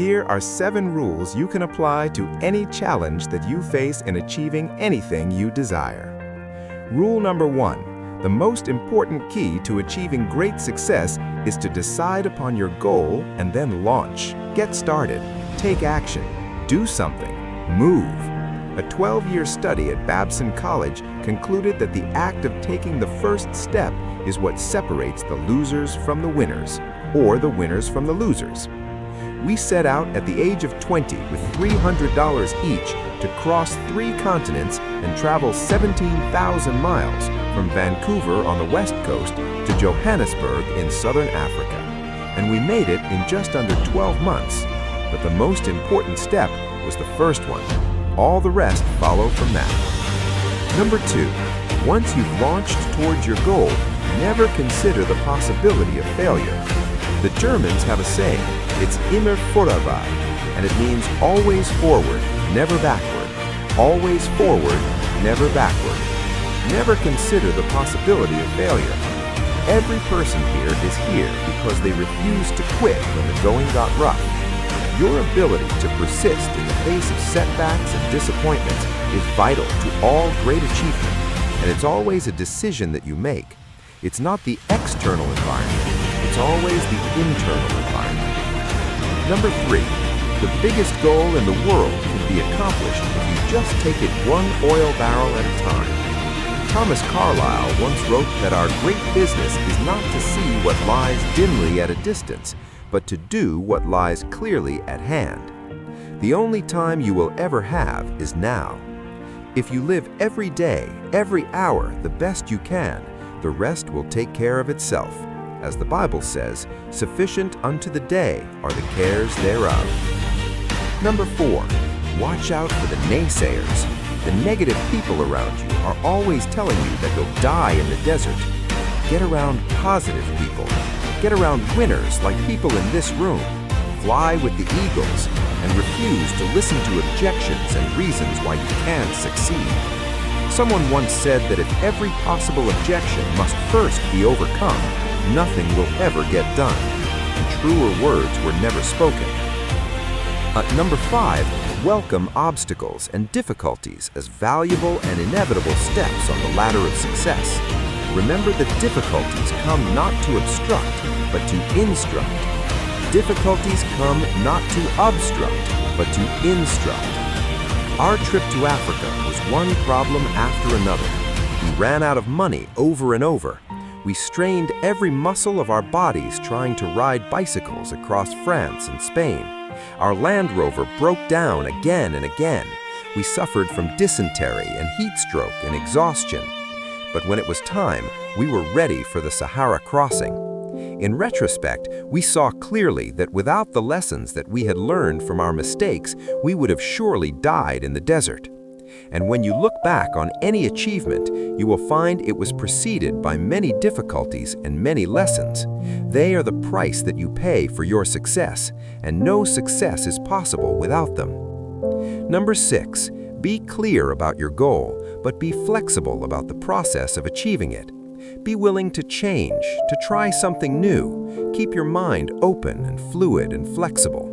Here are 7 rules you can apply to any challenge that you face in achieving anything you desire. Rule number 1. The most important key to achieving great success is to decide upon your goal and then launch. Get started. Take action. Do something. Move. A 12-year study at Babson College concluded that the act of taking the first step is what separates the losers from the winners, or the winners from the losers. We set out at the age of 20 with $300 each to cross 3 continents and travel 17,000 miles from Vancouver on the west coast to Johannesburg in southern Africa. And we made it in just under 12 months. But the most important step was the first one. All the rest follow from that. Number 2, once you've launched towards your goal, never consider the possibility of failure. The Germans have a saying, it's immer vorwärts, and it means always forward, never backward. Always forward, never backward. Never consider the possibility of failure. Every person here is here because they refused to quit when the going got rough. Your ability to persist in the face of setbacks and disappointments is vital to all great achievement, and it's always a decision that you make. It's not the external environment, it's always the internal environment. Number 3, the biggest goal in the world can be accomplished if you just take it one oil barrel at a time. Thomas Carlyle once wrote that our great business is not to see what lies dimly at a distance, but to do what lies clearly at hand. The only time you will ever have is now. If you live every day, every hour, the best you can, the rest will take care of itself. As the Bible says, sufficient unto the day are the cares thereof. Number 4, watch out for the naysayers. The negative people around you are always telling you that you'll die in the desert. Get around positive people. Get around winners like people in this room. Fly with the eagles and refuse to listen to objections and reasons why you can't succeed. Someone once said that if every possible objection must first be overcome, nothing will ever get done, and truer words were never spoken. Number 5, welcome obstacles and difficulties as valuable and inevitable steps on the ladder of success. Remember that difficulties come not to obstruct, but to instruct. Difficulties come not to obstruct, but to instruct. Our trip to Africa was one problem after another. We ran out of money over and over. We strained every muscle of our bodies trying to ride bicycles across France and Spain. Our Land Rover broke down again and again. We suffered from dysentery and heat stroke and exhaustion. But when it was time, we were ready for the Sahara crossing. In retrospect, we saw clearly that without the lessons that we had learned from our mistakes, we would have surely died in the desert. And when you look back on any achievement, you will find it was preceded by many difficulties and many lessons. They are the price that you pay for your success, and no success is possible without them. Number 6, be clear about your goal, but be flexible about the process of achieving it. Be willing to change, to try something new. Keep your mind open and fluid and flexible.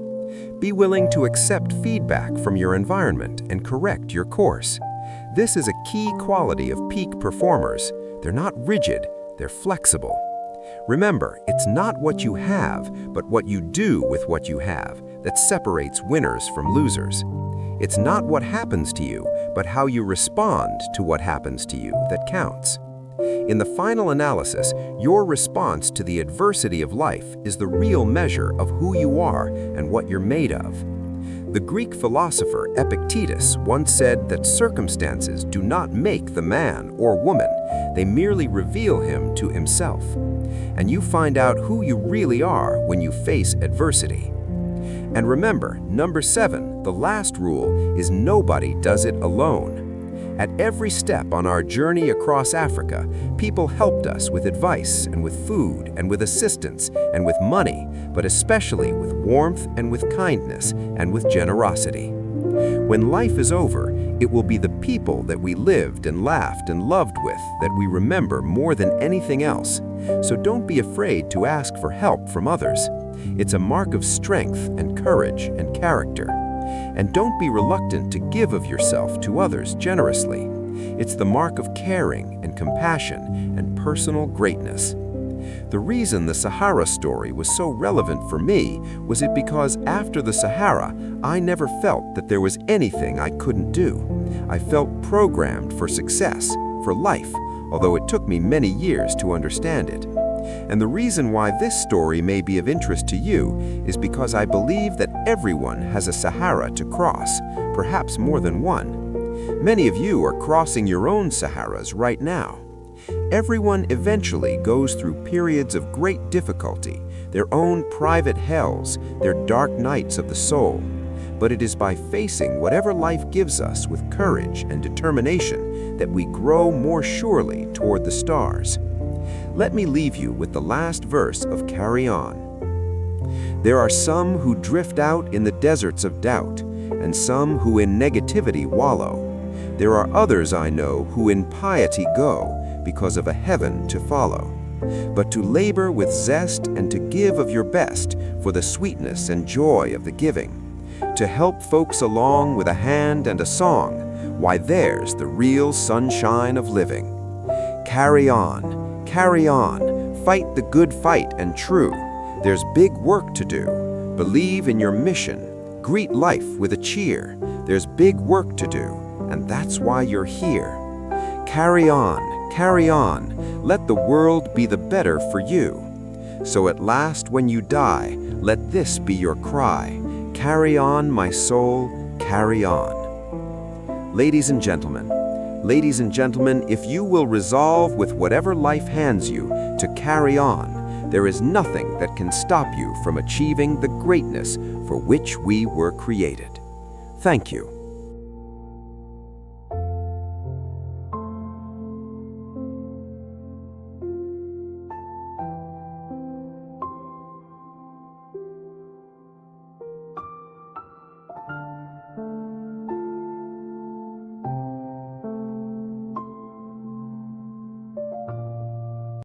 Be willing to accept feedback from your environment and correct your course. This is a key quality of peak performers. They're not rigid, they're flexible. Remember, it's not what you have, but what you do with what you have that separates winners from losers. It's not what happens to you, but how you respond to what happens to you that counts. In the final analysis, your response to the adversity of life is the real measure of who you are and what you're made of. The Greek philosopher Epictetus once said that circumstances do not make the man or woman, they merely reveal him to himself. And you find out who you really are when you face adversity. And remember, number 7, the last rule is nobody does it alone. At every step on our journey across Africa, people helped us with advice and with food and with assistance and with money, but especially with warmth and with kindness and with generosity. When life is over, it will be the people that we lived and laughed and loved with that we remember more than anything else. So don't be afraid to ask for help from others. It's a mark of strength and courage and character. And don't be reluctant to give of yourself to others generously. It's the mark of caring and compassion and personal greatness. The reason the Sahara story was so relevant for me was because after the Sahara, I never felt that there was anything I couldn't do. I felt programmed for success, for life, although it took me many years to understand it. And the reason why this story may be of interest to you is because I believe that everyone has a Sahara to cross, perhaps more than one. Many of you are crossing your own Saharas right now. Everyone eventually goes through periods of great difficulty, their own private hells, their dark nights of the soul. But it is by facing whatever life gives us with courage and determination that we grow more surely toward the stars. Let me leave you with the last verse of Carry On. There are some who drift out in the deserts of doubt, and some who in negativity wallow. There are others I know who in piety go, because of a heaven to follow. But to labor with zest and to give of your best for the sweetness and joy of the giving. To help folks along with a hand and a song, why there's the real sunshine of living. Carry on, fight the good fight and true. There's big work to do. Believe in your mission. Greet life with a cheer. There's big work to do, and that's why you're here. Carry on, let the world be the better for you. So at last when you die, let this be your cry. Carry on, my soul, carry on. Ladies and gentlemen, if you will resolve with whatever life hands you to carry on, there is nothing that can stop you from achieving the greatness for which we were created. Thank you.